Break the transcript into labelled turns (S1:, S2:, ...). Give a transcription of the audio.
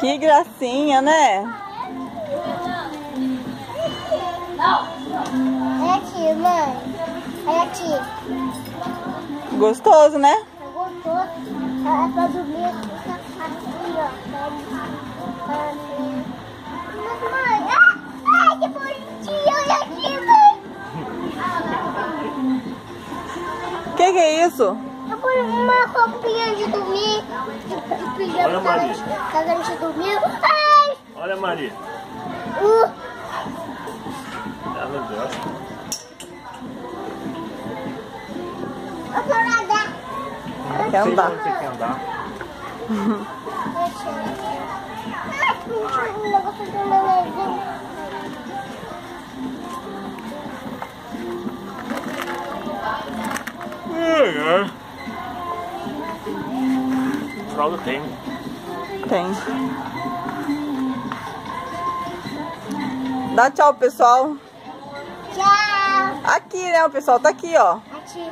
S1: Que gracinha, né?
S2: É aqui, mãe. É aqui.
S1: Gostoso, né?
S2: Gostoso. É pra dormir aqui, ó. Mas, mãe, ai, que bonitinho. Olha aqui, mãe.
S1: Que é isso?
S2: Eu pus uma roupinha de dormir. De pijama.
S3: Olha, Maria.
S2: Tá dando de dormir. Ai!
S3: Olha, Maria. Ela gosta.
S2: Eu quero nadar.
S1: Quer andar.
S3: Você quer andar?
S2: Um negócio de um nenenzinho.
S3: Fralda tem.
S1: Tem. Dá tchau, pessoal.
S2: Tchau.
S1: Aqui, né? O pessoal tá aqui, ó.
S2: Aqui.